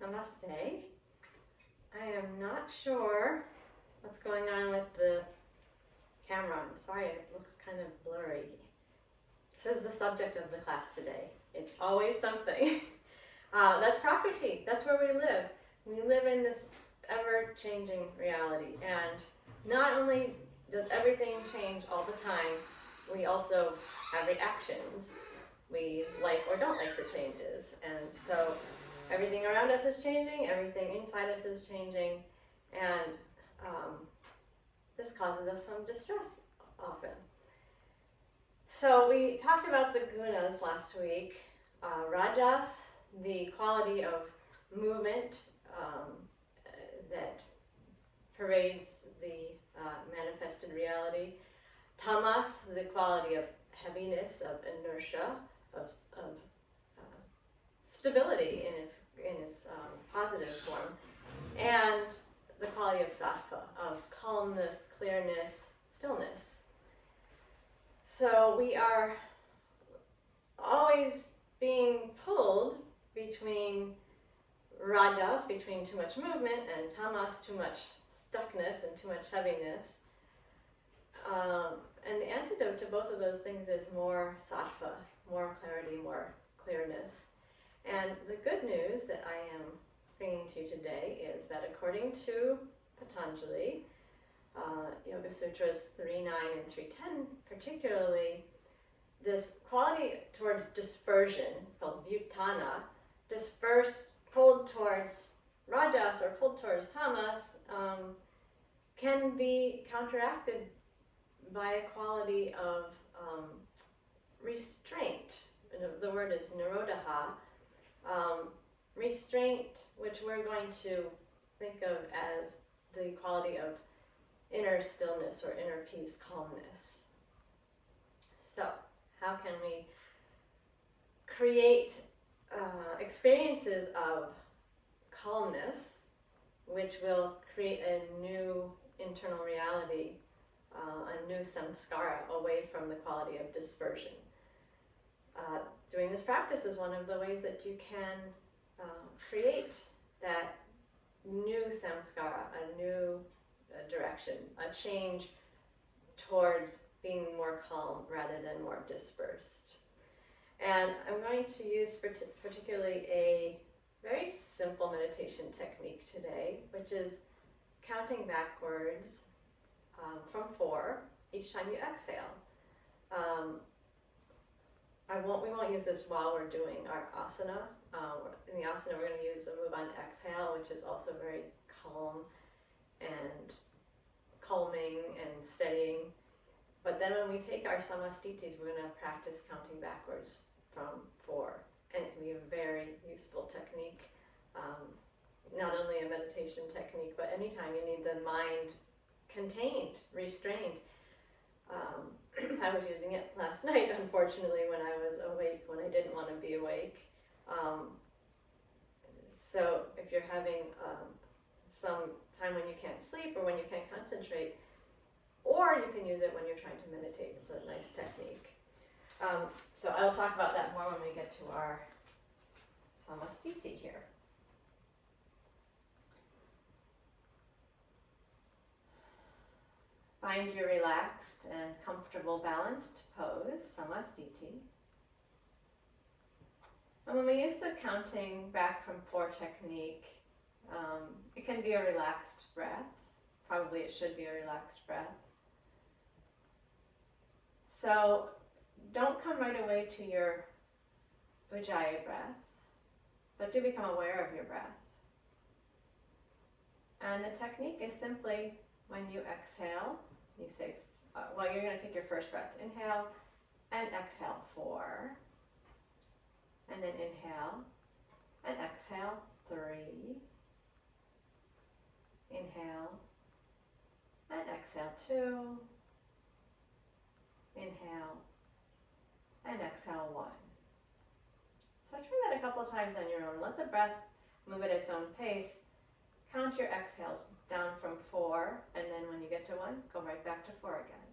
Namaste. I am not sure what's going on with the camera. I'm sorry, it looks kind of blurry. This is the subject of the class today. It's always something. That's Prakriti. That's where we live. We live in this ever-changing reality. And not only does everything change all the time, we also have reactions. We like or don't like the changes. And so everything around us is changing, everything inside us is changing, and this causes us some distress often. So we talked about the gunas last week. Rajas, the quality of movement that pervades the manifested reality. Tamas, the quality of heaviness, of inertia, of stability in its positive form, and the quality of sattva, of calmness, clearness, stillness. So we are always being pulled between rajas, between too much movement, and tamas, too much stuckness and too much heaviness. And the antidote to both of those things is more sattva, more clarity, more clearness. And the good news that I am bringing to you today is that according to Patanjali, Yoga Sutras 3.9 and 3.10 particularly, this quality towards dispersion, it's called vyutana, dispersed, pulled towards rajas or pulled towards tamas, can be counteracted by a quality of restraint. The word is nirodha. Restraint, which we're going to think of as the quality of inner stillness or inner peace, calmness. So, how can we create experiences of calmness, which will create a new internal reality, a new samskara away from the quality of dispersion? Doing this practice is one of the ways that you can create that new samskara, a new direction, a change towards being more calm rather than more dispersed. And I'm going to use particularly a very simple meditation technique today, which is counting backwards from 4 each time you exhale. We won't use this while we're doing our asana. In the asana, we're going to use the move on exhale, which is also very calm and calming and steadying. But then when we take our samastitis, we're going to practice counting backwards from 4. And it can be a very useful technique. Not only a meditation technique, but anytime you need the mind contained, restrained. I was using it last night, unfortunately, when I was awake, when I didn't want to be awake. So if you're having some time when you can't sleep or when you can't concentrate, or you can use it when you're trying to meditate. It's a nice technique. So I will talk about that more when we get to our samastiti here. Find your relaxed and comfortable balanced pose, samastiti. And when we use the counting back from 4 technique, it can be a relaxed breath. Probably it should be a relaxed breath. So don't come right away to your ujjayi breath, but do become aware of your breath. And the technique is simply when you exhale, you say, you're going to take your first breath. Inhale and exhale 4. And then inhale and exhale 3. Inhale and exhale 2. Inhale and exhale 1. So try that a couple times on your own. Let the breath move at its own pace. Count your exhales down from 4, and then when you get to 1, go right back to 4 again.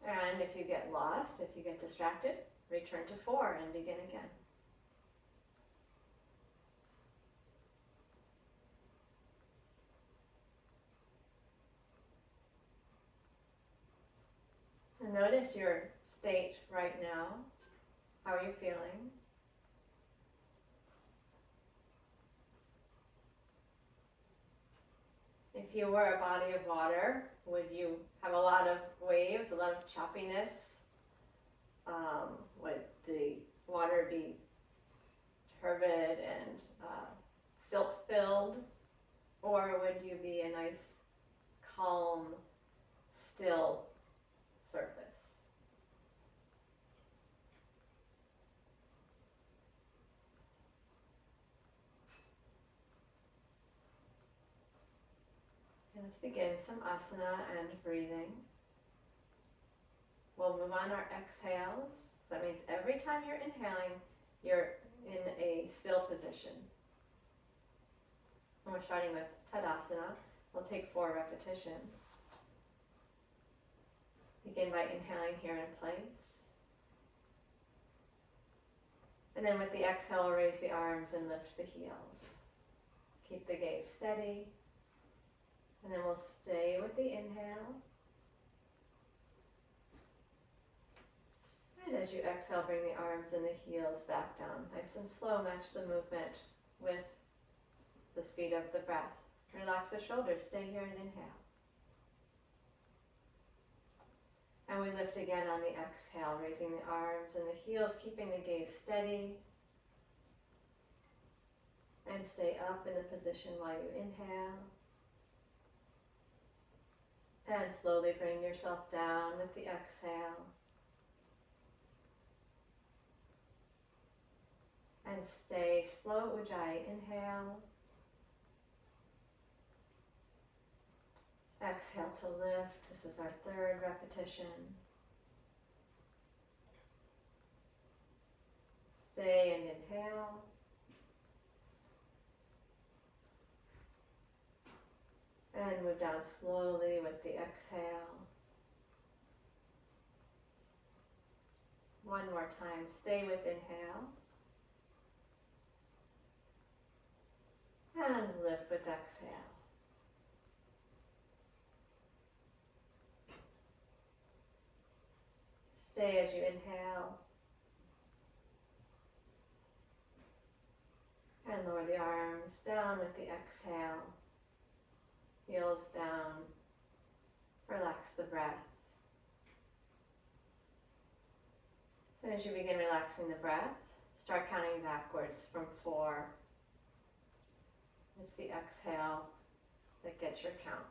And if you get lost, if you get distracted, return to 4 and begin again. And notice your state right now. How are you feeling? If you were a body of water, would you have a lot of waves, a lot of choppiness? Would the water be turbid and silt-filled? Or would you be a nice, calm, still surface? And let's begin some asana and breathing. We'll move on our exhales. So that means every time you're inhaling, you're in a still position. And we're starting with Tadasana. We'll take 4 repetitions. Begin by inhaling here in place. And then with the exhale, raise the arms and lift the heels. Keep the gaze steady. And then we'll stay with the inhale. And as you exhale, bring the arms and the heels back down. Nice and slow, match the movement with the speed of the breath. Relax the shoulders, stay here and inhale. And we lift again on the exhale, raising the arms and the heels, keeping the gaze steady. And stay up in the position while you inhale. And slowly bring yourself down with the exhale. And stay slow Ujjayi. Inhale. Exhale to lift. This is our 3rd repetition. Stay and inhale. And move down slowly with the exhale. One more time. Stay with inhale. And lift with exhale. Stay as you inhale. And lower the arms down with the exhale. Heels down. Relax the breath. So as you begin relaxing the breath, start counting backwards from 4. It's the exhale that gets your count.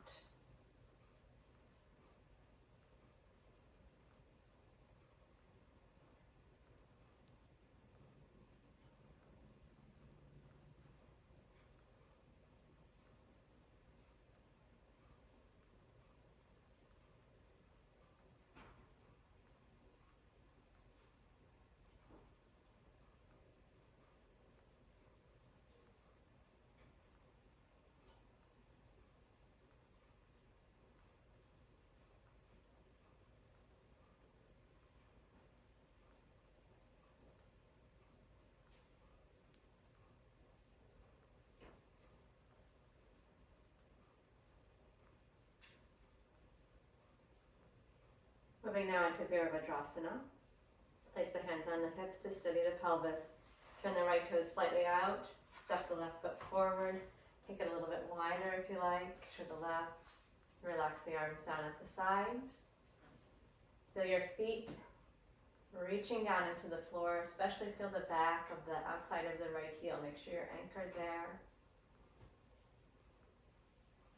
Moving now into Virabhadrasana. Place the hands on the hips to steady the pelvis. Turn the right toes slightly out. Step the left foot forward. Take it a little bit wider if you like, to the left. Relax the arms down at the sides. Feel your feet reaching down into the floor, especially feel the back of the outside of the right heel. Make sure you're anchored there.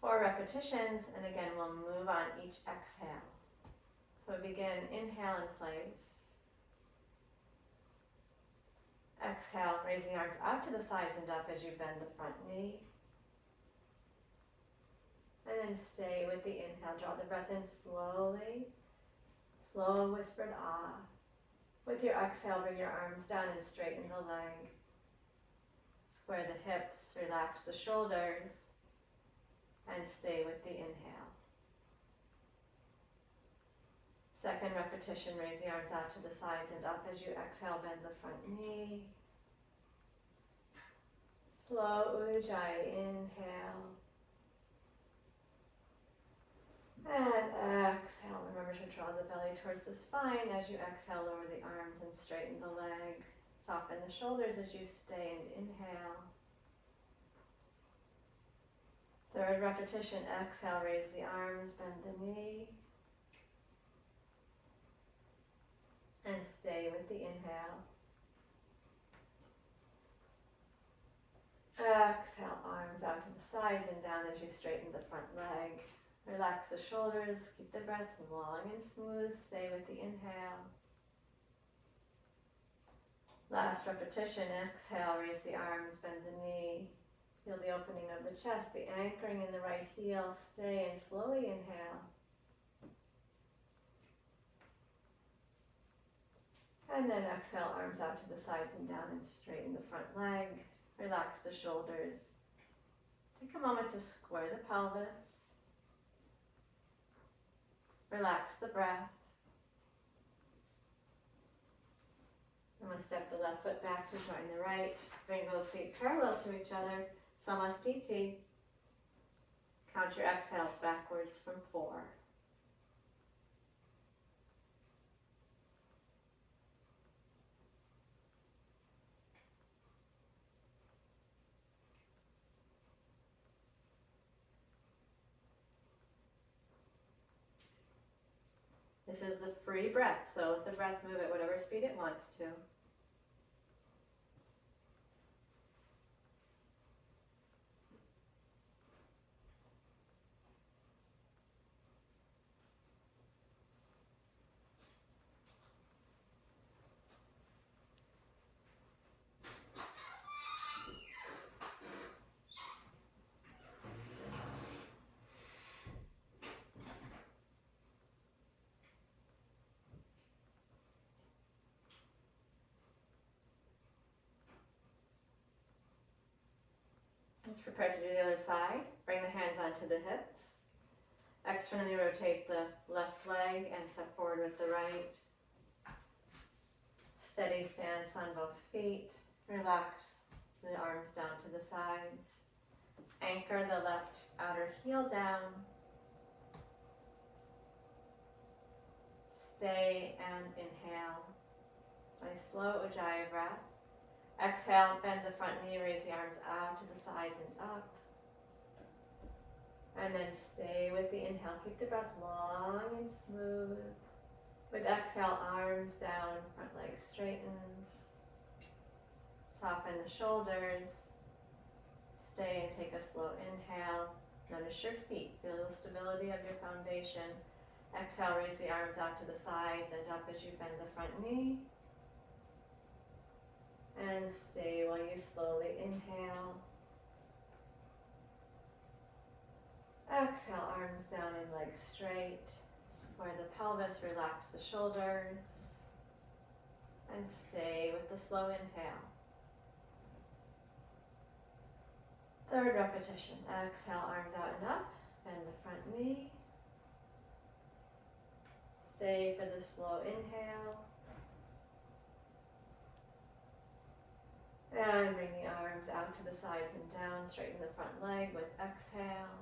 4 repetitions, and again, we'll move on each exhale. So begin, inhale in place. Exhale, raise the arms out to the sides and up as you bend the front knee. And then stay with the inhale. Draw the breath in slowly. Slow whispered ah. With your exhale, bring your arms down and straighten the leg. Square the hips, relax the shoulders, and stay with the inhale. Second repetition, raise the arms out to the sides and up as you exhale, bend the front knee. Slow Ujjayi, inhale. And exhale. Remember to draw the belly towards the spine. As you exhale, lower the arms and straighten the leg. Soften the shoulders as you stay and inhale. Third repetition, exhale, raise the arms, bend the knee. And stay with the inhale. Exhale, arms out to the sides and down as you straighten the front leg. Relax the shoulders, keep the breath long and smooth, stay with the inhale. Last repetition, exhale, raise the arms, bend the knee. Feel the opening of the chest, the anchoring in the right heel, stay and slowly inhale. And then exhale, arms out to the sides and down and straighten the front leg. Relax the shoulders. Take a moment to square the pelvis. Relax the breath. And we'll step the left foot back to join the right. Bring both feet parallel to each other. Samastiti. Count your exhales backwards from 4. This is the free breath, so let the breath move at whatever speed it wants to. Let's prepare to do the other side. Bring the hands onto the hips. Externally rotate the left leg and step forward with the right. Steady stance on both feet. Relax the arms down to the sides. Anchor the left outer heel down. Stay and inhale. Nice slow Ujjayi breath. Exhale, bend the front knee, raise the arms out to the sides and up. And then stay with the inhale. Keep the breath long and smooth. With exhale, arms down, front leg straightens. Soften the shoulders. Stay and take a slow inhale. Notice your feet. Feel the stability of your foundation. Exhale, raise the arms out to the sides and up as you bend the front knee. And stay while you slowly inhale. Exhale, arms down and legs straight. Square the pelvis, relax the shoulders. And stay with the slow inhale. Third repetition. Exhale, arms out and up. Bend the front knee. Stay for the slow inhale. And bring the arms out to the sides and down. Straighten the front leg with exhale.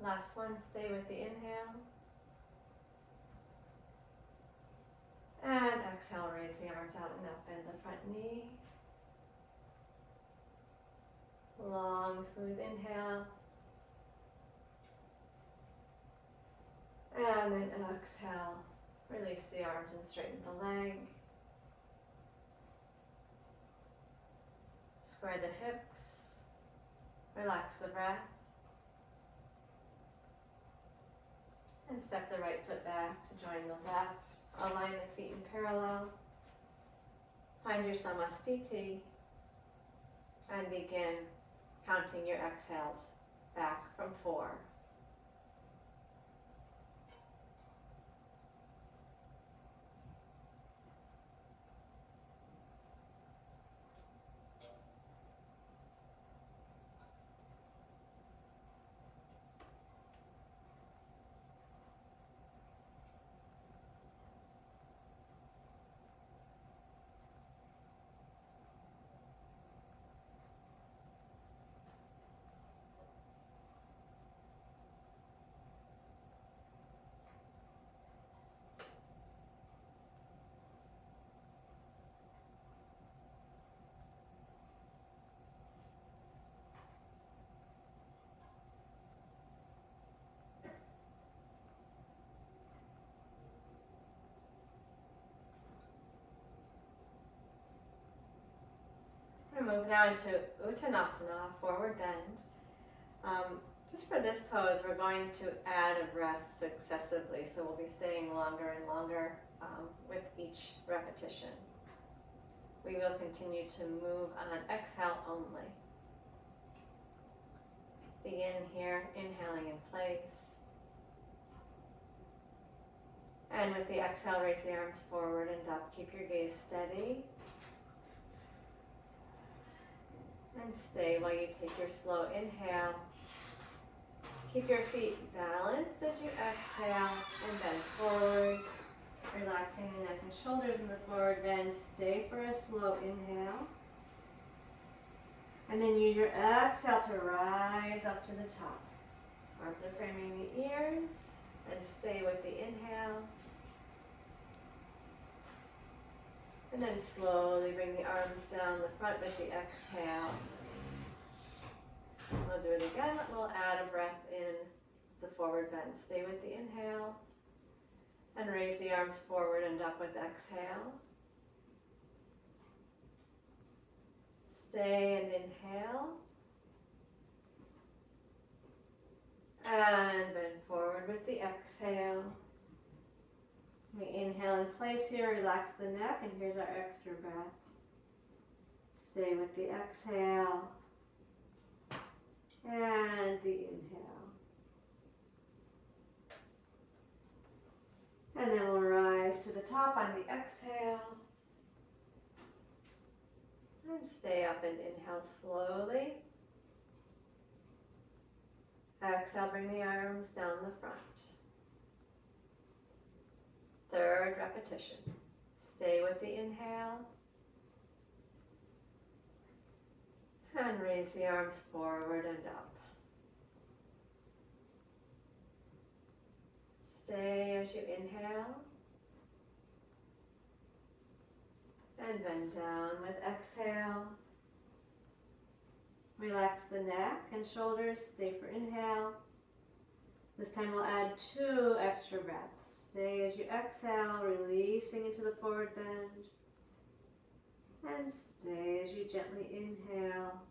Last one, stay with the inhale. And exhale, raise the arms out and up, bend the front knee. Long, smooth inhale. And then exhale, release the arms and straighten the leg. Square the hips, relax the breath, and step the right foot back to join the left. Align the feet in parallel. Find your samastiti and begin counting your exhales back from 4. move now into Uttanasana, forward bend. Just for this pose, we're going to add a breath successively, so we'll be staying longer and longer with each repetition. We will continue to move on exhale only. Begin here, inhaling in place. And with the exhale, raise the arms forward and up. Keep your gaze steady. And stay while you take your slow inhale. Keep your feet balanced as you exhale and bend forward. Relaxing the neck and shoulders in the forward bend. Stay for a slow inhale. And then use your exhale to rise up to the top. Arms are framing the ears. And stay with the inhale. And then slowly bring the arms down the front with the exhale. We'll do it again. We'll add a breath in the forward bend. Stay with the inhale. And raise the arms forward and up with exhale. Stay and inhale. And bend forward with the exhale. We inhale in place here, relax the neck, and here's our extra breath. Stay with the exhale. And the inhale. And then we'll rise to the top on the exhale. And stay up and inhale slowly. Exhale, bring the arms down the front. Third repetition. Stay with the inhale. And raise the arms forward and up. Stay as you inhale. And bend down with exhale. Relax the neck and shoulders. Stay for inhale. This time we'll add 2 extra breaths. Stay as you exhale, releasing into the forward bend. And stay as you gently inhale.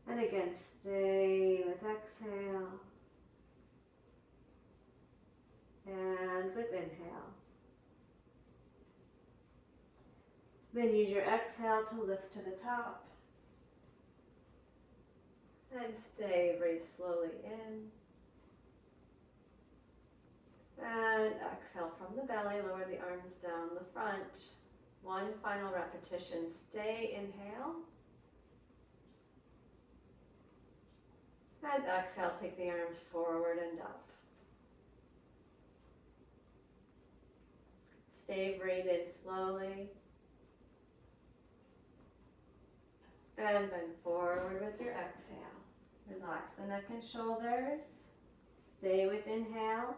And again, stay with exhale. And with inhale. Then use your exhale to lift to the top. And stay, breathe slowly in. And exhale from the belly, lower the arms down the front. One final repetition. Stay, inhale. And exhale, take the arms forward and up. Stay, breathe in slowly. And bend forward with your exhale. Relax the neck and shoulders. Stay with inhale.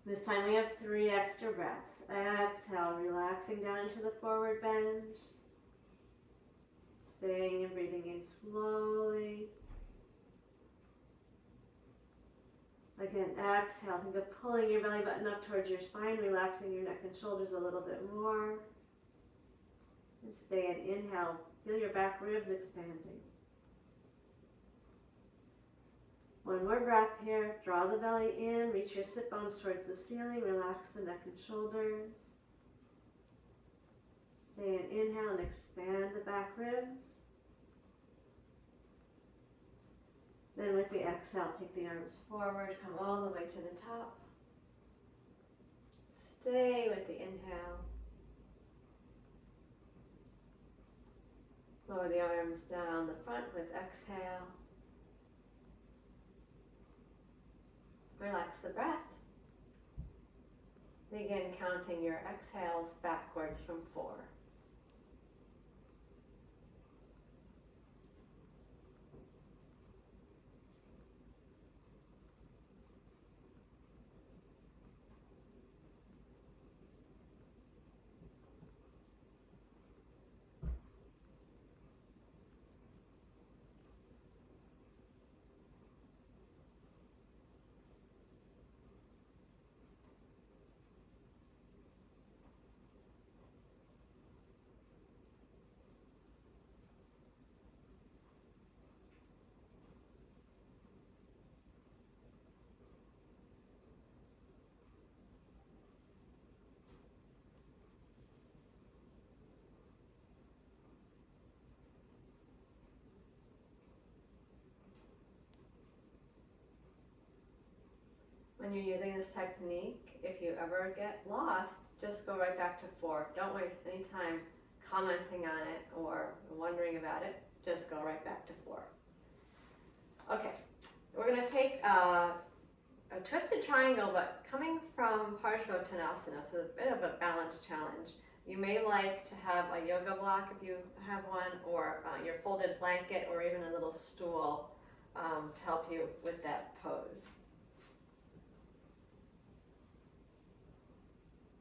This time we have 3 extra breaths. Exhale, relaxing down into the forward bend. Staying and breathing in slowly. Again, exhale. Think of pulling your belly button up towards your spine, relaxing your neck and shoulders a little bit more. And stay and inhale. Feel your back ribs expanding. One more breath here. Draw the belly in. Reach your sit bones towards the ceiling. Relax the neck and shoulders. Stay and inhale and expand the back ribs. Then with the exhale, take the arms forward. Come all the way to the top. Stay with the inhale. Lower the arms down the front with exhale. Relax the breath. Begin counting your exhales backwards from 4. when you're using this technique, if you ever get lost, just go right back to 4. Don't waste any time commenting on it or wondering about it. Just go right back to 4. Okay, we're going to take a twisted triangle, but coming from Parshvottanasana, so a bit of a balance challenge. You may like to have a yoga block if you have one, or your folded blanket, or even a little stool to help you with that pose.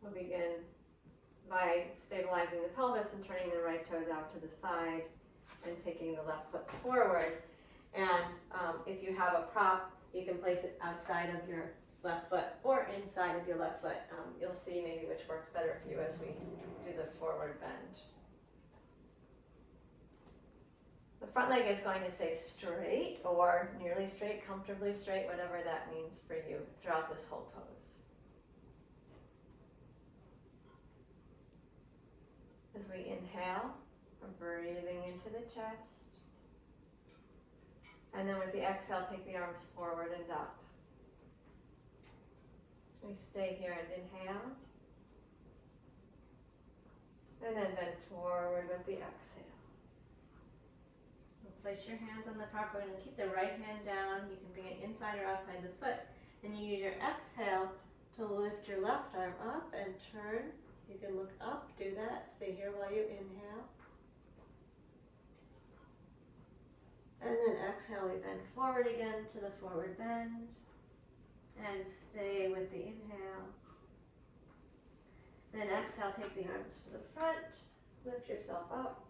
We'll begin by stabilizing the pelvis and turning the right toes out to the side and taking the left foot forward. And if you have a prop, you can place it outside of your left foot or inside of your left foot. You'll see maybe which works better for you as we do the forward bend. The front leg is going to stay straight or nearly straight, comfortably straight, whatever that means for you throughout this whole pose. As we inhale, we're breathing into the chest. And then with the exhale, take the arms forward and up. We stay here and inhale. And then bend forward with the exhale. Place your hands on the prop. We're going to keep the right hand down. You can bring it inside or outside the foot. And you use your exhale to lift your left arm up and turn. You can look up, do that. Stay here while you inhale. And then exhale, we bend forward again to the forward bend. And stay with the inhale. Then exhale, take the arms to the front. Lift yourself up.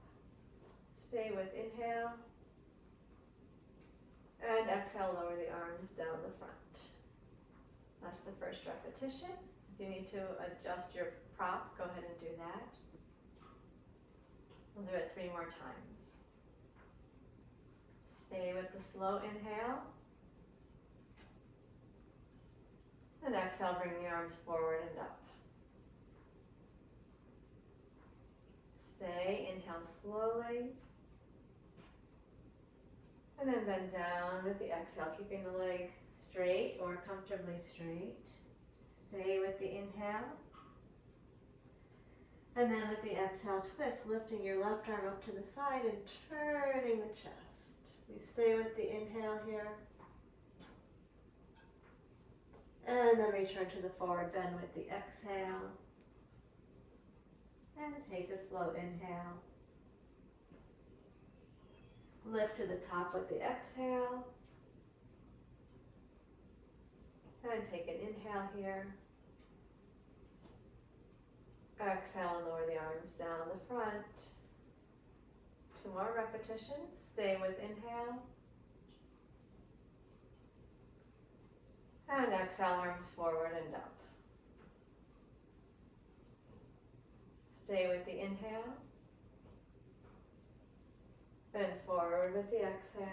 Stay with inhale. And exhale, lower the arms down the front. That's the first repetition. If you need to adjust your prop, go ahead and do that. We'll do it 3 more times. Stay with the slow inhale. And exhale, bring the arms forward and up. Stay, inhale slowly. And then bend down with the exhale, keeping the leg straight or comfortably straight. Stay with the inhale. And then with the exhale, twist, lifting your left arm up to the side and turning the chest. You stay with the inhale here. And then return to the forward bend with the exhale. And take a slow inhale. Lift to the top with the exhale. And take an inhale here. Exhale and lower the arms down the front. 2 more repetitions. Stay with inhale. And exhale, arms forward and up. Stay with the inhale. Bend forward with the exhale.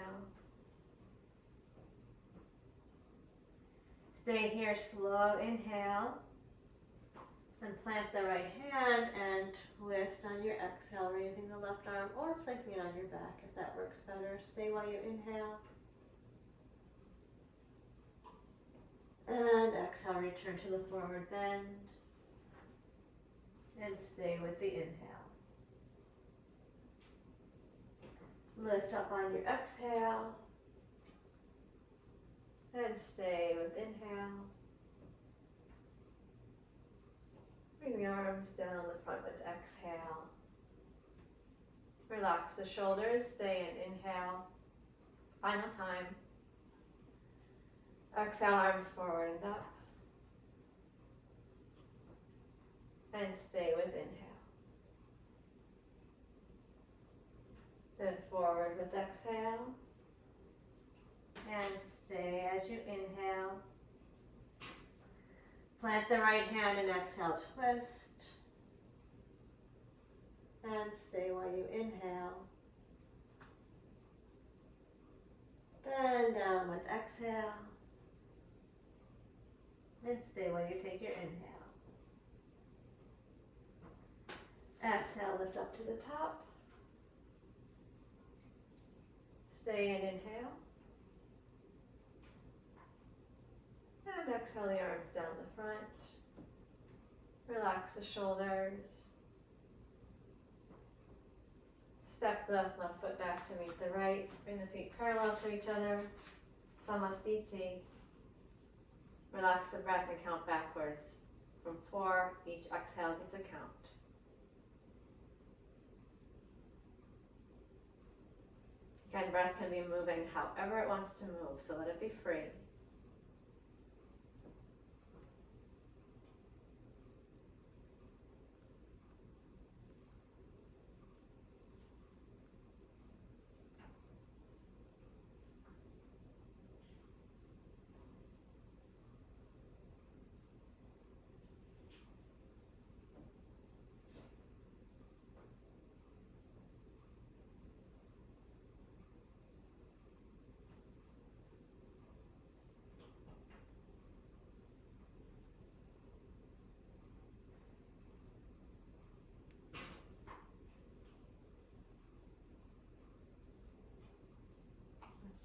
Stay here, slow inhale. And plant the right hand and twist on your exhale, raising the left arm or placing it on your back if that works better. Stay while you inhale. And exhale, return to the forward bend. And stay with the inhale. Lift up on your exhale. And stay with inhale. Bring the arms down the front with exhale. Relax the shoulders, stay and inhale. Final time. Exhale, arms forward and up. And stay with inhale. Then forward with exhale. And stay as you inhale. Plant the right hand and exhale, twist. And stay while you inhale. Bend down with exhale. And stay while you take your inhale. Exhale, lift up to the top. Stay and inhale. And exhale the arms down the front. Relax the shoulders. Step the left foot back to meet the right. Bring the feet parallel to each other. Samastiti. Relax the breath and count backwards. From 4, each exhale gets a count. Again, breath can be moving however it wants to move, so let it be free.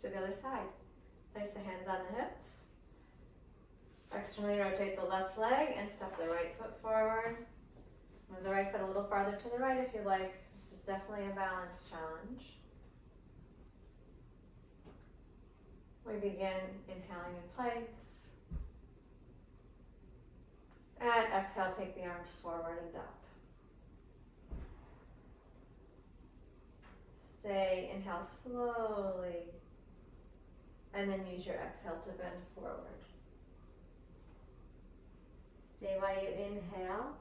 To the other side. Place the hands on the hips. Externally rotate the left leg and step the right foot forward. Move the right foot a little farther to the right if you like. This is definitely a balance challenge. We begin inhaling in place. And exhale, take the arms forward and up. Stay, inhale slowly. And then use your exhale to bend forward. Stay while you inhale.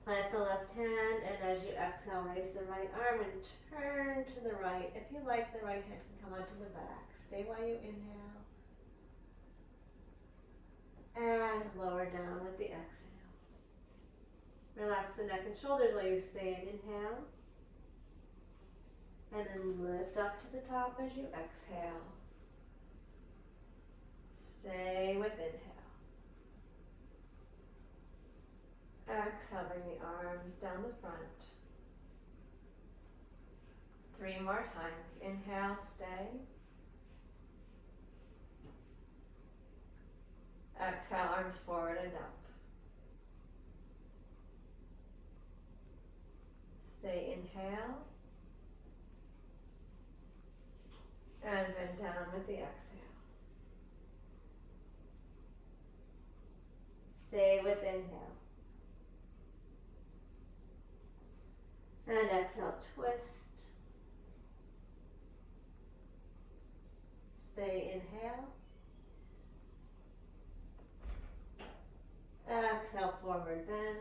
Plant the left hand, and as you exhale, raise the right arm and turn to the right. If you like, the right hand can come onto the back. Stay while you inhale. And lower down with the exhale. Relax the neck and shoulders while you stay and inhale. And then lift up to the top as you exhale. Stay with inhale. Exhale, bring the arms down the front. 3 more times. Inhale, stay. Exhale, arms forward and up. Stay, inhale. And bend down with the exhale. Stay with inhale. And exhale, twist. Stay, inhale. Exhale, forward bend.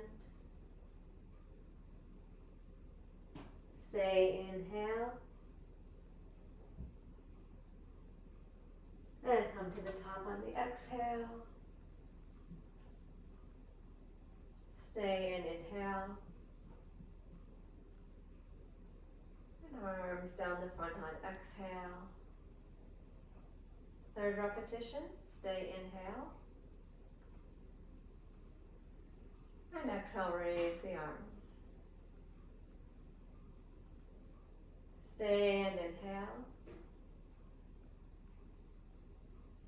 Stay, inhale. And come to the top on the exhale. Stay and inhale. And arms down the front on exhale. 3rd repetition. Stay, inhale. And exhale, raise the arms. Stay and inhale.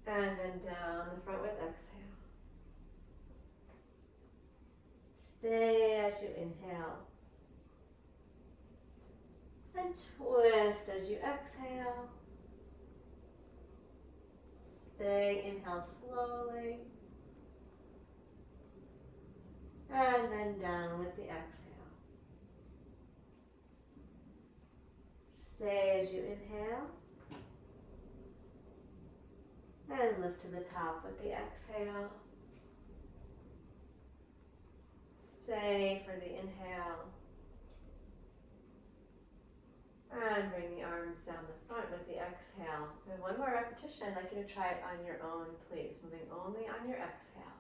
And then down the front with exhale. Stay as you inhale. And twist as you exhale. Stay, inhale slowly. And then down with the exhale. Stay as you inhale. And lift to the top with the exhale. Stay for the inhale. And bring the arms down the front with the exhale. And 1 more repetition. I'd like you to try it on your own, please. Moving only on your exhale.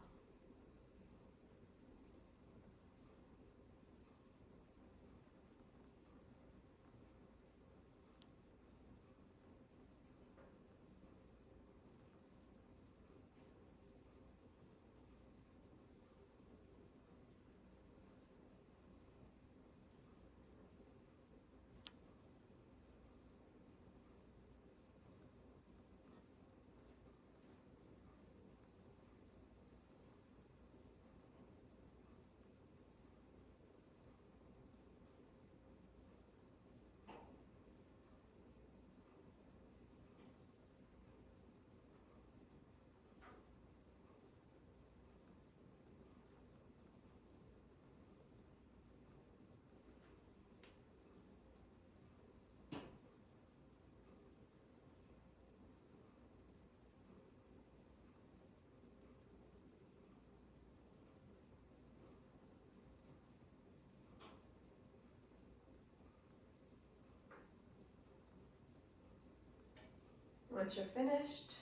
Once you're finished,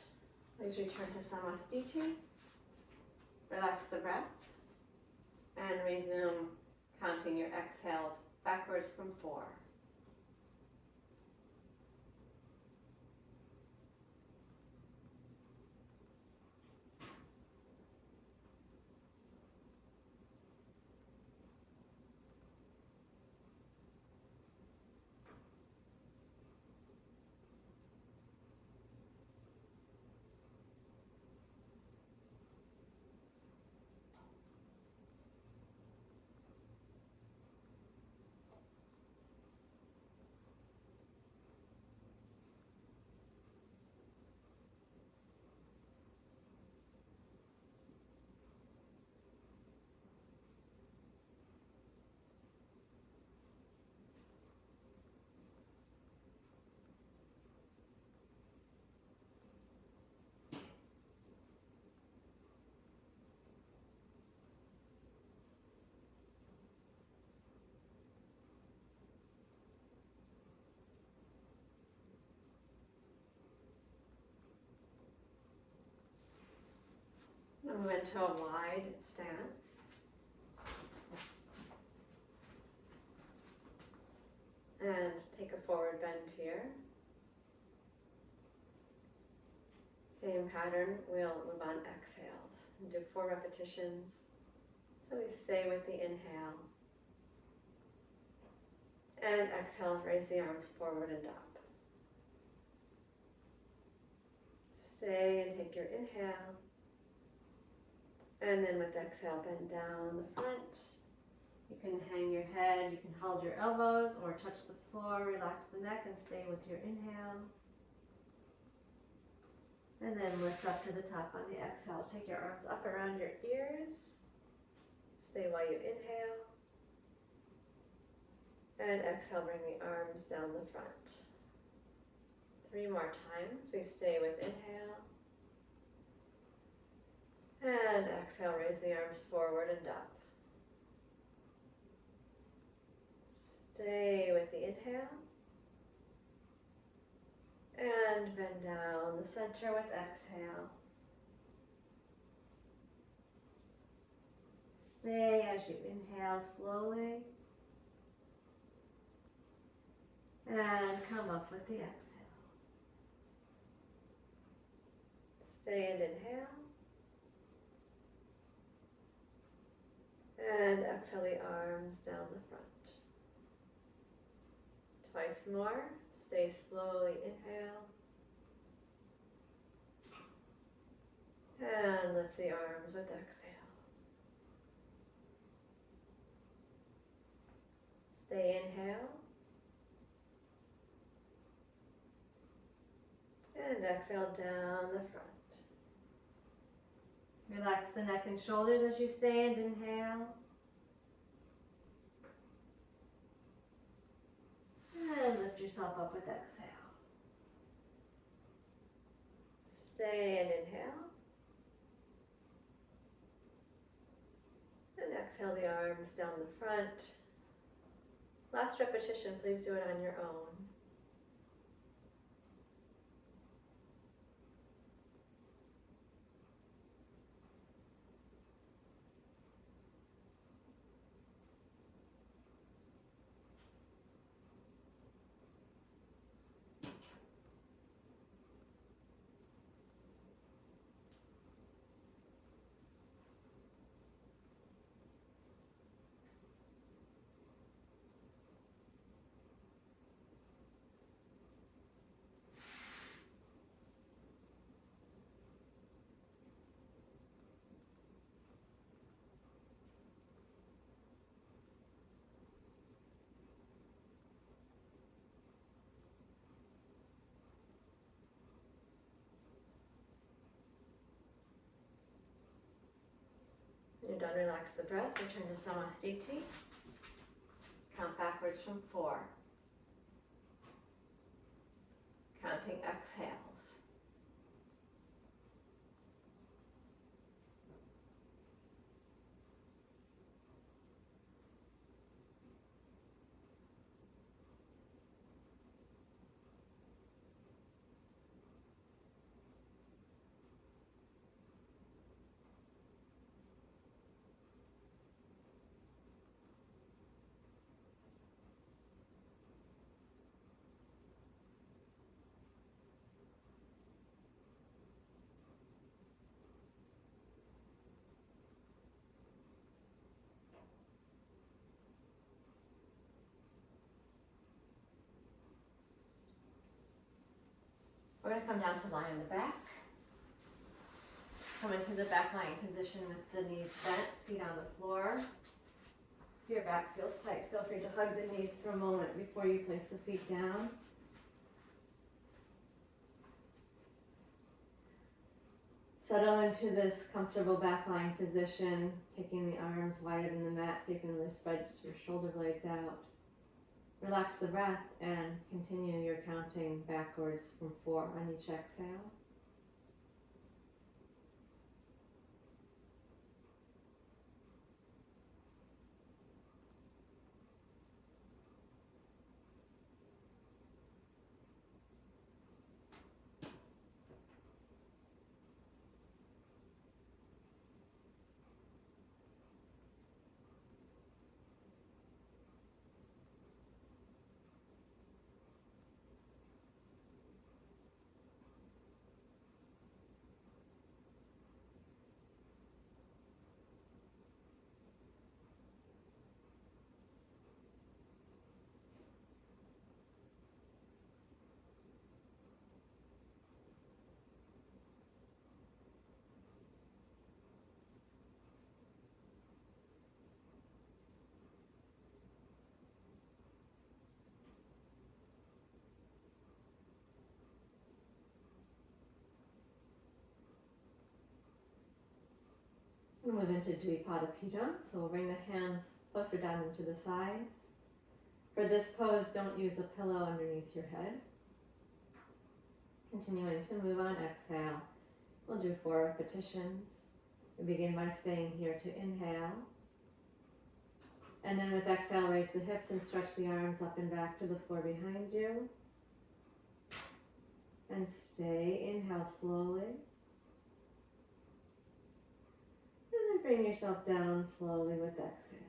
please return to samastiti. Relax the breath and resume counting your exhales backwards from 4. And move into a wide stance. And take a forward bend here. Same pattern, we'll move on exhales and do 4 repetitions. So we stay with the inhale. And exhale, raise the arms forward and up. Stay and take your inhale. And then with exhale, bend down the front. You can hang your head, you can hold your elbows or touch the floor, relax the neck and stay with your inhale. And then lift up to the top on the exhale. Take your arms up around your ears. Stay while you inhale. And exhale, bring the arms down the front. 3 more times. We stay with inhale. And exhale, raise the arms forward and up. Stay with the inhale. And bend down the center with exhale. Stay as you inhale slowly. And come up with the exhale. Stay and inhale. And exhale the arms down the front. Twice more. Stay slowly, inhale. And lift the arms with exhale. Stay inhale. And exhale down the front. Relax the neck and shoulders as you stay and inhale. And lift yourself up with exhale. Stay and inhale. And exhale the arms down the front. Last repetition, please do it on your own. When you're done, relax the breath, return to samastiti. Count backwards from 4. Counting exhales. We're going to come down to lie on the back. Come into the back lying position with the knees bent, feet on the floor. If your back feels tight, feel free to hug the knees for a moment before you place the feet down. Settle into this comfortable back lying position, taking the arms wider than the mat so you can really spread your shoulder blades out. Relax the breath and continue your counting backwards from 4 on each exhale. We'll move into Dvipada Pidam, so we'll bring the hands closer down into the sides. For this pose, don't use a pillow underneath your head. Continuing to move on, exhale. We'll do 4 repetitions. We begin by staying here to inhale. And then with exhale, raise the hips and stretch the arms up and back to the floor behind you. And stay, inhale slowly. And then bring yourself down slowly with exhale.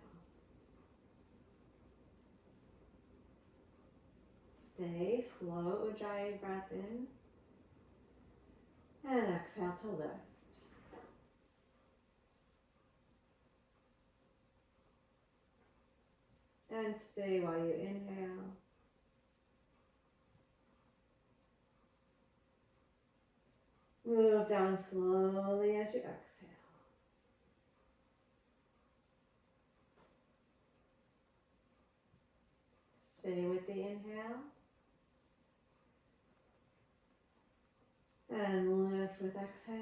Stay slow, Ujjayi breath in. And exhale to lift. And stay while you inhale. Move down slowly as you exhale. Stay with the inhale. And lift with exhale.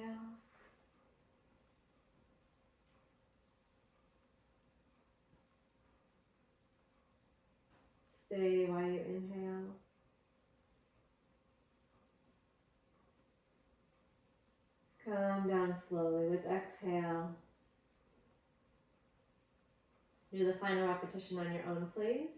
Stay while you inhale. Come down slowly with exhale. Do the final repetition on your own, please.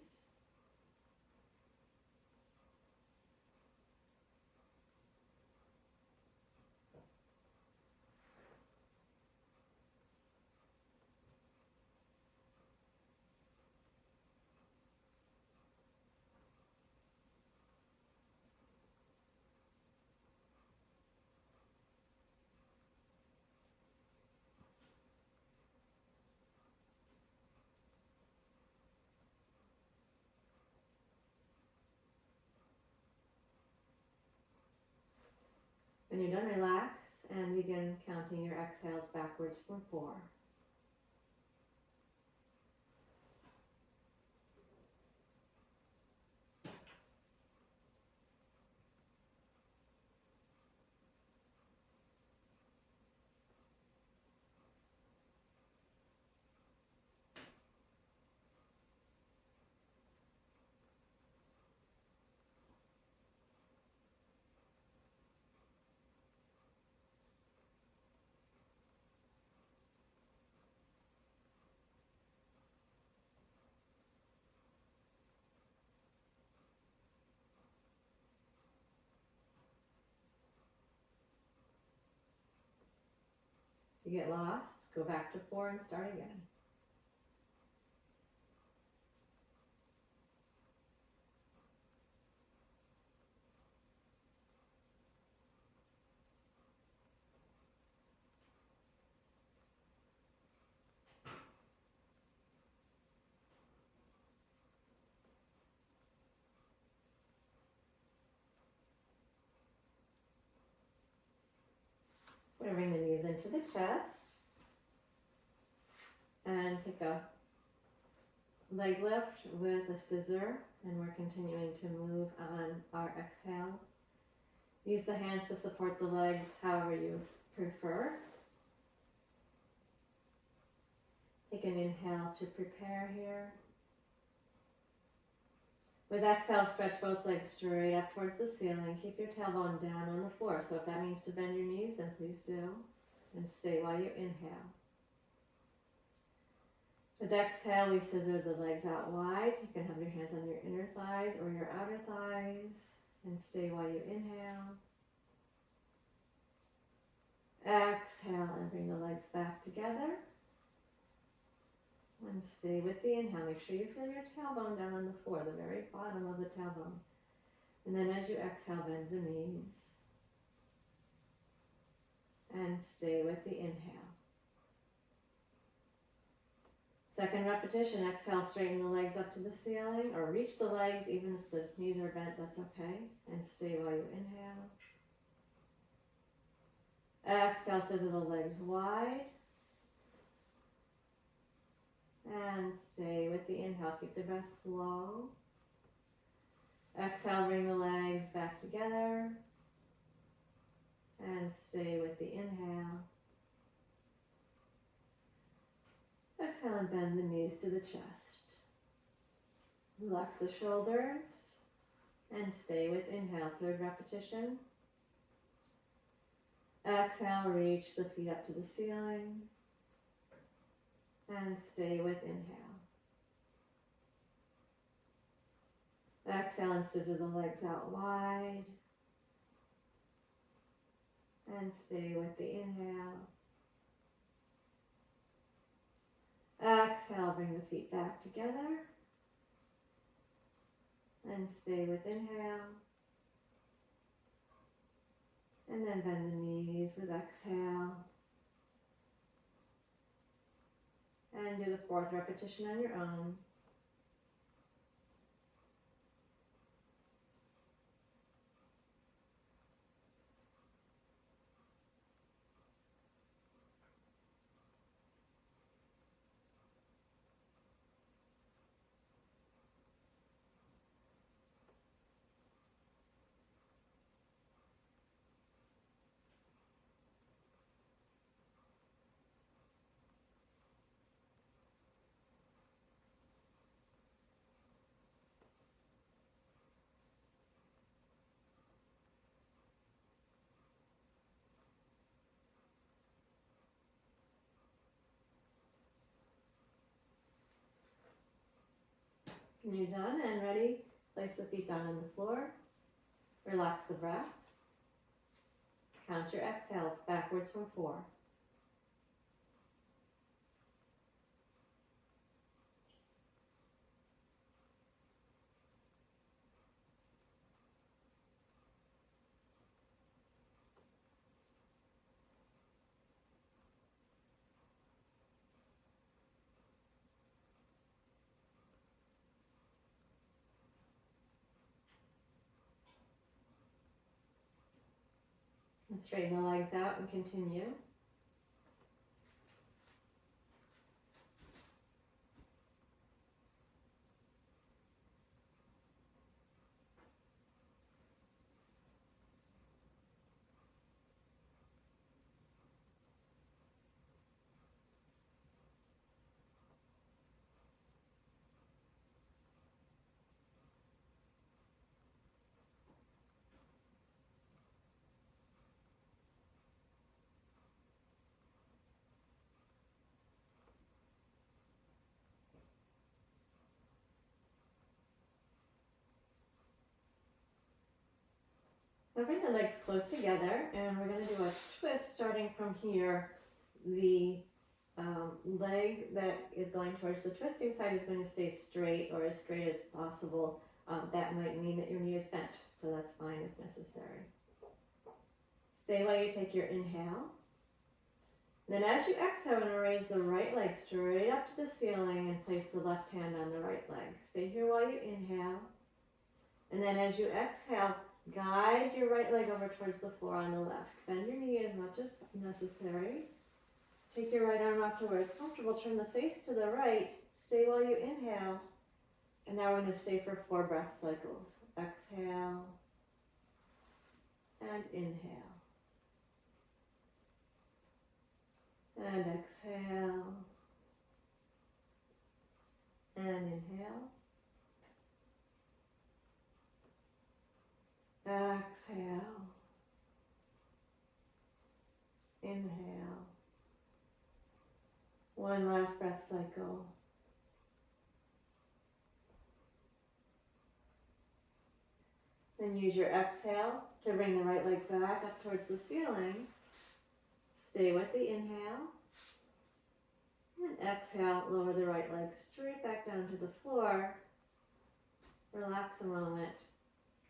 When you're done, relax and begin counting your exhales backwards from 4. If you get lost, go back to 4 and start again. We're going to bring the knees into the chest. And take a leg lift with a scissor. And we're continuing to move on our exhales. Use the hands to support the legs however you prefer. Take an inhale to prepare here. With exhale, stretch both legs straight up towards the ceiling. Keep your tailbone down on the floor. So if that means to bend your knees, then please do. And stay while you inhale. With exhale, we scissor the legs out wide. You can have your hands on your inner thighs or your outer thighs. And stay while you inhale. Exhale and bring the legs back together. And stay with the inhale. Make sure you feel your tailbone down on the floor, the very bottom of the tailbone. And then as you exhale, bend the knees. And stay with the inhale. Second repetition, exhale, straighten the legs up to the ceiling, or reach the legs, even if the knees are bent, that's okay. And stay while you inhale. Exhale, scissor the legs wide. And stay with the inhale. Keep the breath slow. Exhale, bring the legs back together. And stay with the inhale. Exhale and bend the knees to the chest. Relax the shoulders. And stay with inhale. Third repetition. Exhale, reach the feet up to the ceiling. And stay with inhale. Exhale and scissor the legs out wide. And stay with the inhale. Exhale, bring the feet back together. And stay with inhale. And then bend the knees with exhale. And do the fourth repetition on your own. When you're done and ready, place the feet down on the floor. Relax the breath. Count your exhales backwards from 4. And straighten the legs out and continue. Now bring the legs close together, and we're going to do a twist starting from here. The leg that is going towards the twisting side is going to stay straight, or as straight as possible. That might mean that your knee is bent, so that's fine if necessary. Stay while you take your inhale. Then as you exhale, I'm going to raise the right leg straight up to the ceiling and place the left hand on the right leg. Stay here while you inhale. And then as you exhale, Guide your right leg over towards the floor on the left. Bend your knee as much as necessary. Take your right arm up to where it's comfortable. Turn the face to the right. Stay while you inhale. And now we're going to stay for 4 breath cycles. Exhale and inhale. And exhale and inhale. Exhale. Inhale. One last breath cycle. Then use your exhale to bring the right leg back up towards the ceiling. Stay with the inhale. And exhale, lower the right leg straight back down to the floor. Relax a moment.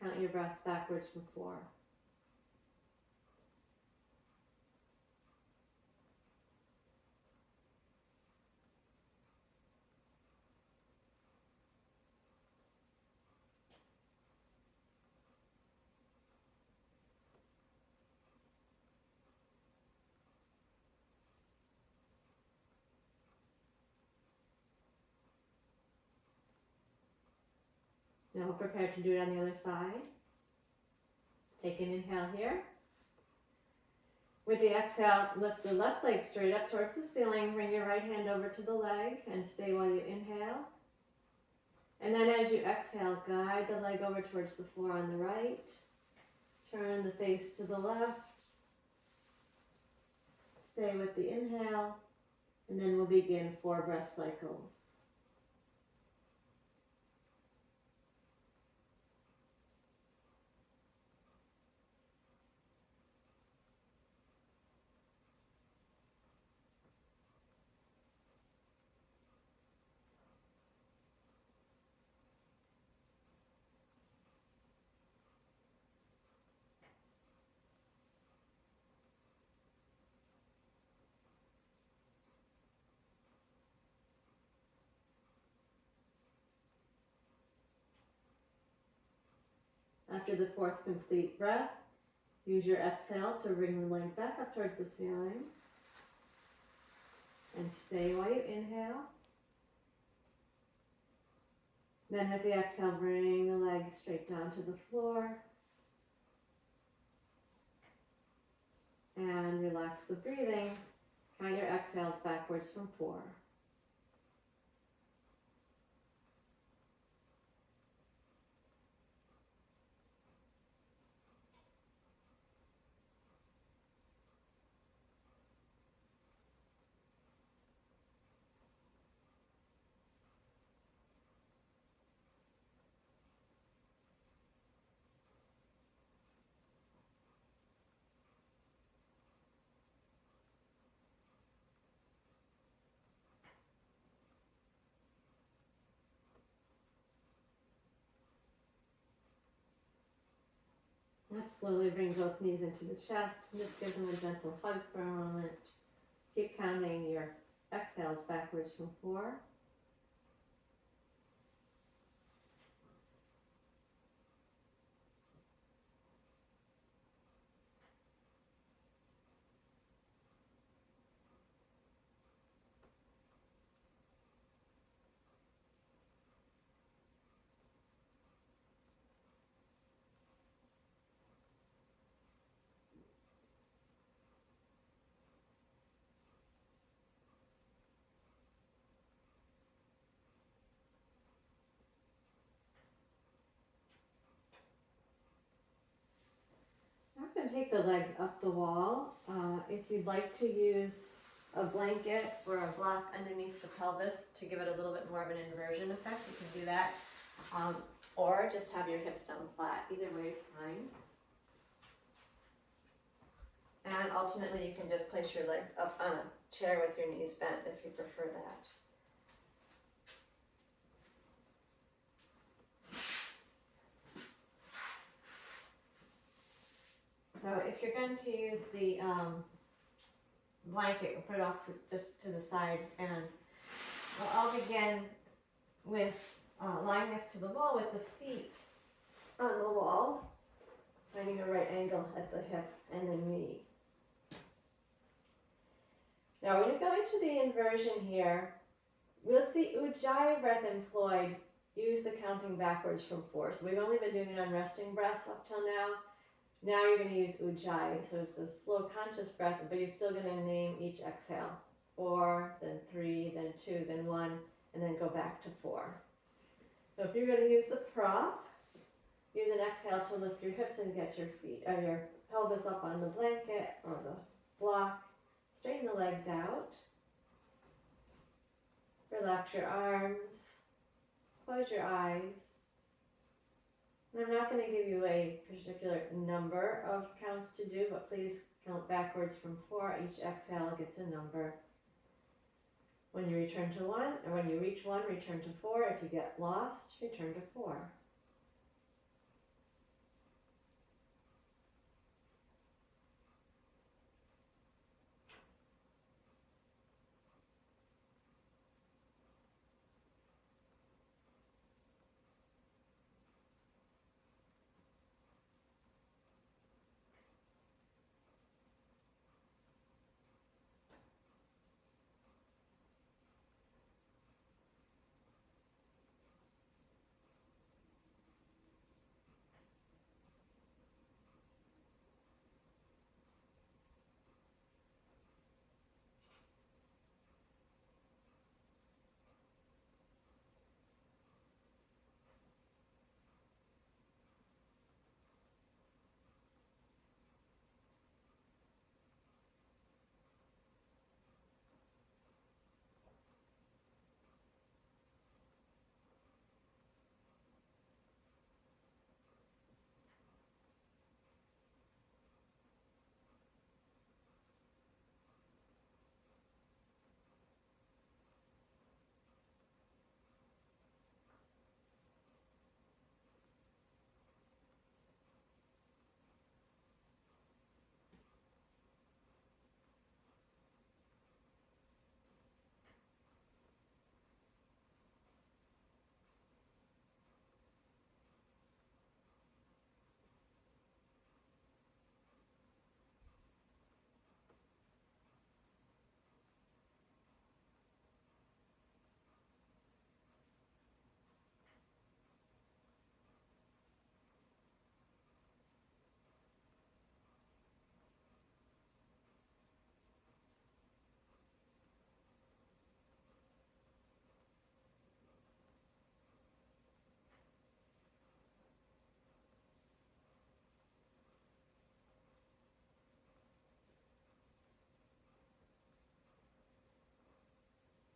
Count your breaths backwards from 4. Now we're prepared to do it on the other side. Take an inhale here. With the exhale, lift the left leg straight up towards the ceiling. Bring your right hand over to the leg and stay while you inhale. And then as you exhale, guide the leg over towards the floor on the right. Turn the face to the left. Stay with the inhale. And then we'll begin 4 breath cycles. After the 4th complete breath, use your exhale to bring the leg back up towards the ceiling. And stay while you inhale. Then with the exhale, bring the leg straight down to the floor. And relax the breathing. Count your exhales backwards from 4. Now slowly bring both knees into the chest and just give them a gentle hug for a moment. Keep counting your exhales backwards from 4. I'm going to take the legs up the wall. If you'd like to use a blanket or a block underneath the pelvis to give it a little bit more of an inversion effect, you can do that. Or just have your hips down flat. Either way is fine. And alternately, you can just place your legs up on a chair with your knees bent if you prefer that. So if you're going to use the blanket, put it off just to the side, and I'll begin with lying next to the wall with the feet on the wall. Finding a right angle at the hip and the knee. Now we're going to go into the inversion here. With the Ujjayi breath employed, use the counting backwards from 4. So we've only been doing it on resting breath up till now. Now you're going to use Ujjayi. So it's a slow conscious breath, but you're still going to name each exhale. 4, then 3, then 2, then 1, and then go back to 4. So if you're going to use the prop, use an exhale to lift your hips and get your feet or your pelvis up on the blanket or the block. Straighten the legs out. Relax your arms. Close your eyes. And I'm not going to give you a particular number of counts to do, but please count backwards from 4. Each exhale gets a number. When you return to 1, and when you reach 1, return to 4. If you get lost, return to 4.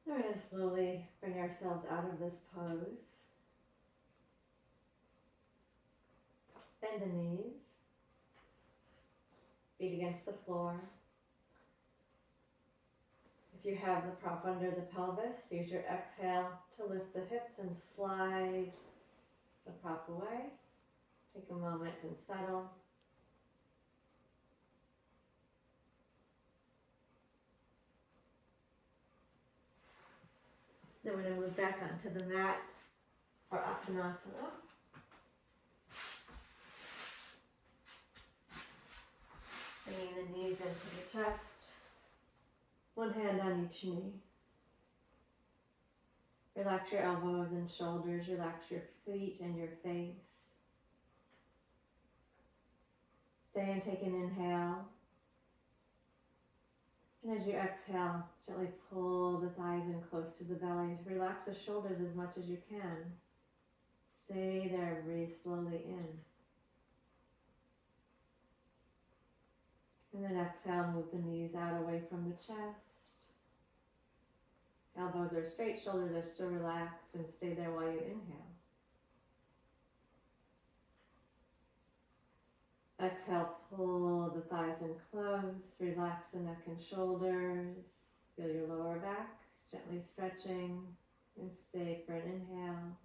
We're going to slowly bring ourselves out of this pose. Bend the knees. Feet against the floor. If you have the prop under the pelvis, use your exhale to lift the hips and slide the prop away. Take a moment and settle. Then we're going to move back onto the mat for Uttanasana. Bringing the knees into the chest. One hand on each knee. Relax your elbows and shoulders. Relax your feet and your face. Stay and take an inhale. And as you exhale, gently pull the thighs in close to the belly. Relax the shoulders as much as you can. Stay there, breathe slowly in. And then exhale, move the knees out away from the chest. Elbows are straight, shoulders are still relaxed, and stay there while you inhale. Exhale, pull the thighs in close, relax the neck and shoulders, feel your lower back gently stretching, and stay for an inhale.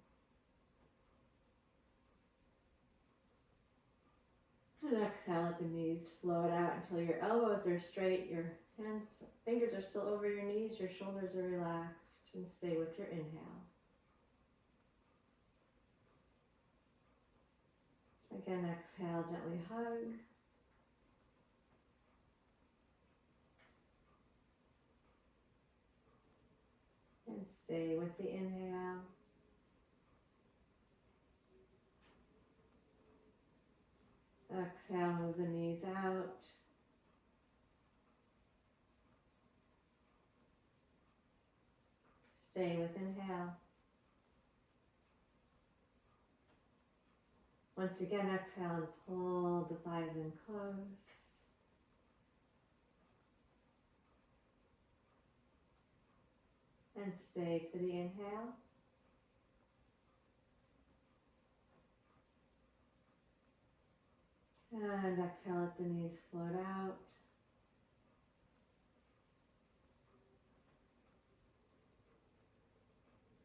And exhale, let the knees float out until your elbows are straight, your fingers are still over your knees, your shoulders are relaxed, and stay with your inhale. Again, exhale, gently hug. And stay with the inhale. Exhale, move the knees out. Stay with inhale. Once again, exhale and pull the thighs in close. And stay for the inhale. And exhale, let the knees float out.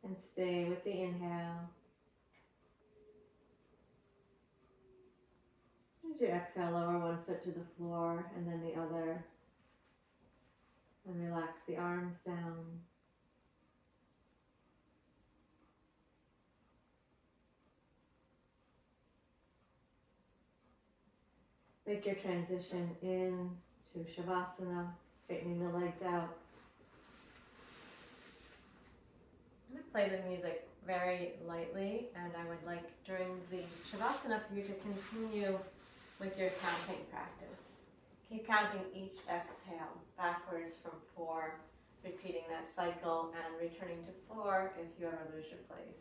And stay with the inhale. As you exhale, lower one foot to the floor and then the other. And relax the arms down. Make your transition into Shavasana, straightening the legs out. I'm going to play the music very lightly, and I would like during the Shavasana for you to continue with your counting practice. Keep counting each exhale backwards from 4, repeating that cycle and returning to 4 if you ever lose your place.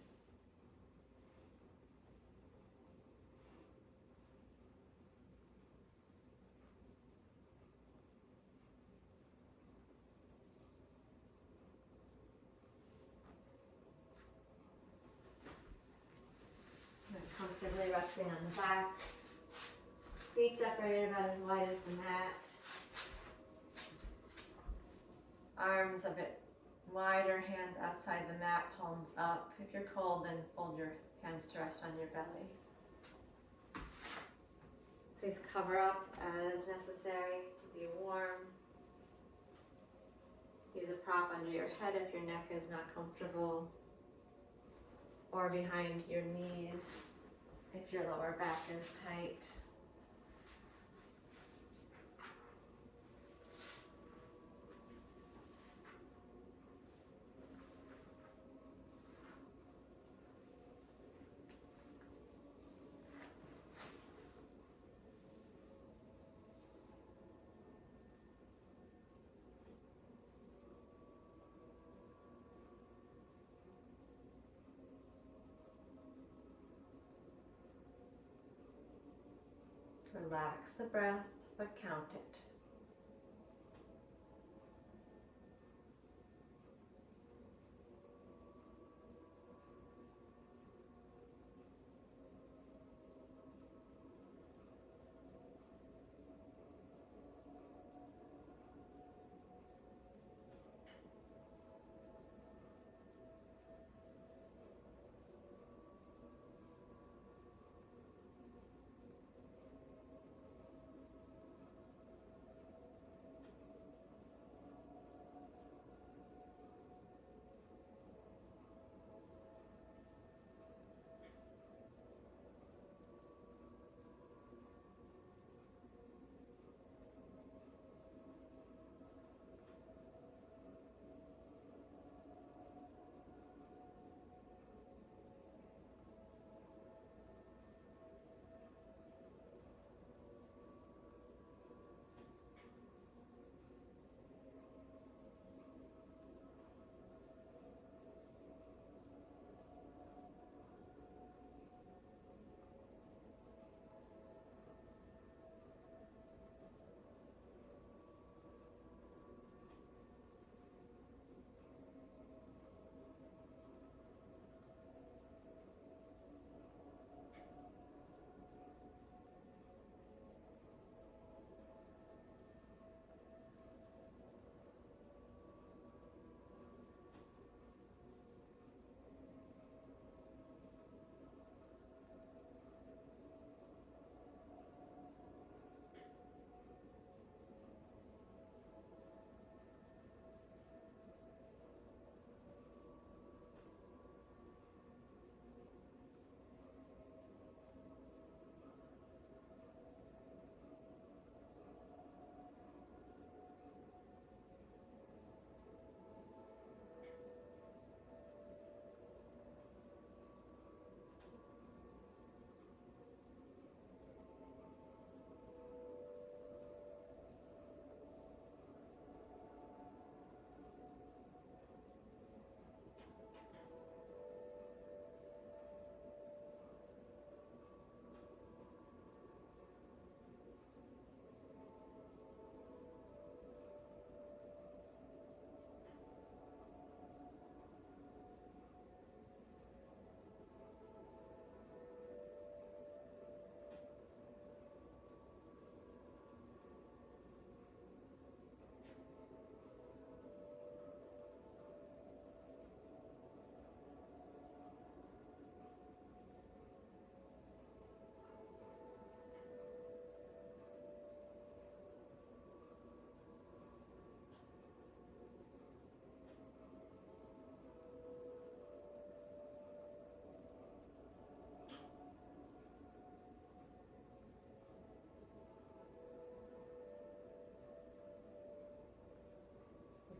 Comfortably resting on the back, feet separated about as wide as the mat, arms a bit wider, hands outside the mat, palms up. If you're cold, then fold your hands to rest on your belly. Please cover up as necessary to be warm. Use a prop under your head if your neck is not comfortable, or behind your knees if your lower back is tight. Relax the breath, but count it.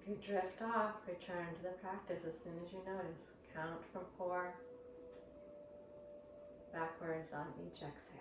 If you drift off, return to the practice as soon as you notice. Count from 4 backwards on each exhale.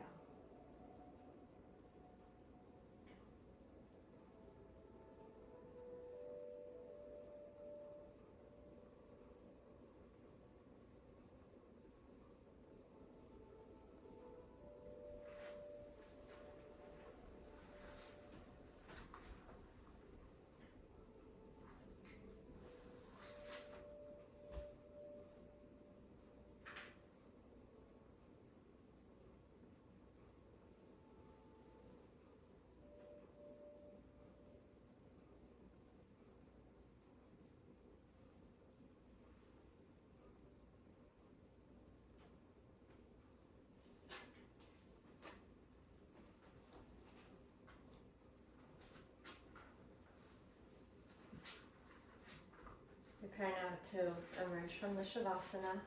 Prepare now to emerge from the Shavasana.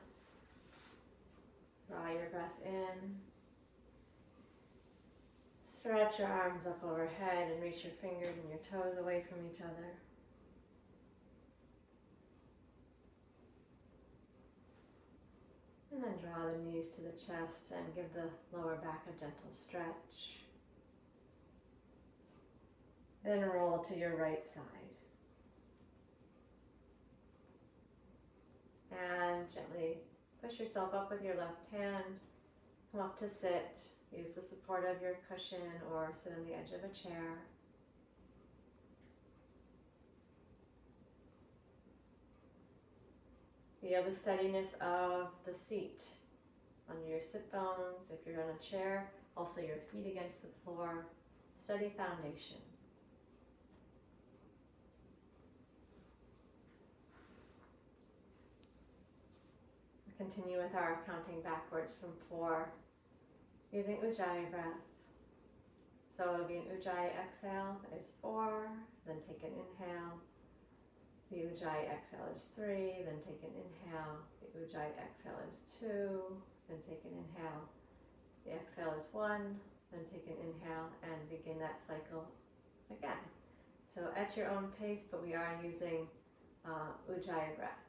Draw your breath in. Stretch your arms up overhead and reach your fingers and your toes away from each other. And then draw the knees to the chest and give the lower back a gentle stretch. Then roll to your right side. And gently push yourself up with your left hand. Come up to sit. Use the support of your cushion or sit on the edge of a chair. Feel the steadiness of the seat under your sit bones. If you're on a chair, also your feet against the floor. Steady foundation. Continue with our counting backwards from 4 using Ujjayi breath. So it'll be an Ujjayi exhale is 4, then take an inhale. The Ujjayi exhale is 3, then take an inhale. The Ujjayi exhale is 2, then take an inhale. The exhale is 1, then take an inhale and begin that cycle again. So at your own pace, but we are using Ujjayi breath.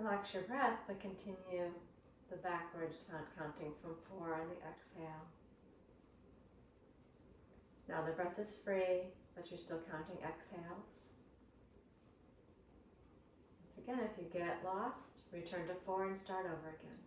Relax your breath, but continue the backwards counting from 4 on the exhale. Now the breath is free, but you're still counting exhales. Once again, if you get lost, return to 4 and start over again.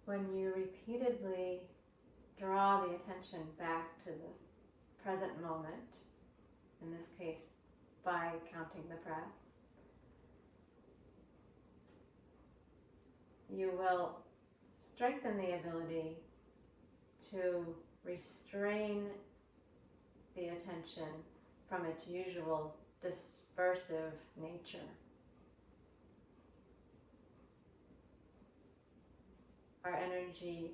When you repeatedly draw the attention back to the present moment, in this case by counting the breath, you will strengthen the ability to restrain the attention from its usual dispersive nature. Our energy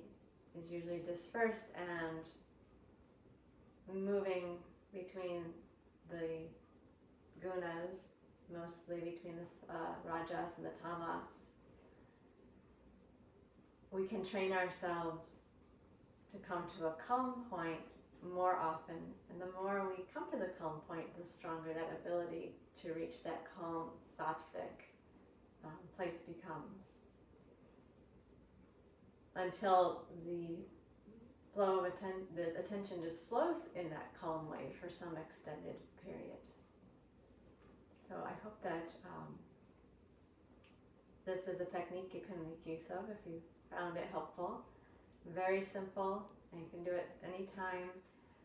is usually dispersed and moving between the gunas, mostly between the rajas and the tamas. We can train ourselves to come to a calm point more often, and the more we come to the calm point, the stronger that ability to reach that calm sattvic place becomes. Until the flow of the attention just flows in that calm way for some extended period. So I hope that this is a technique you can make use of if you found it helpful. Very simple, and you can do it anytime.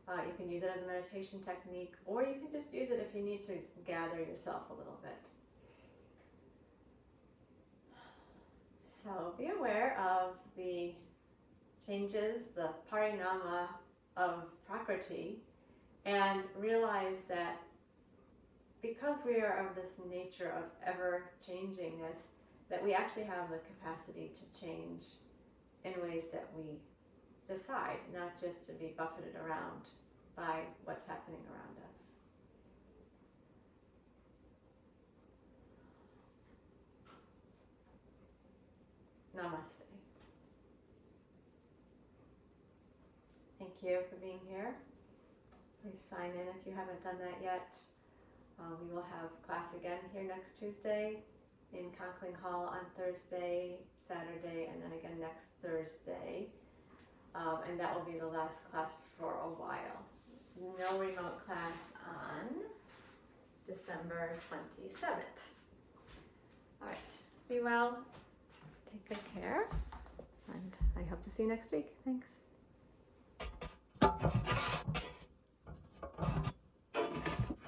You can use it as a meditation technique, or you can just use it if you need to gather yourself a little bit. So be aware of the changes, the parinama of Prakriti, and realize that because we are of this nature of ever-changingness, that we actually have the capacity to change in ways that we decide, not just to be buffeted around by what's happening around us. Namaste. Thank you for being here. Please sign in if you haven't done that yet. We will have class again here next Tuesday in Conkling Hall on Thursday, Saturday, and then again next Thursday. And that will be the last class for a while. No remote class on December 27th. All right, be well, take good care, and I hope to see you next week. Thanks.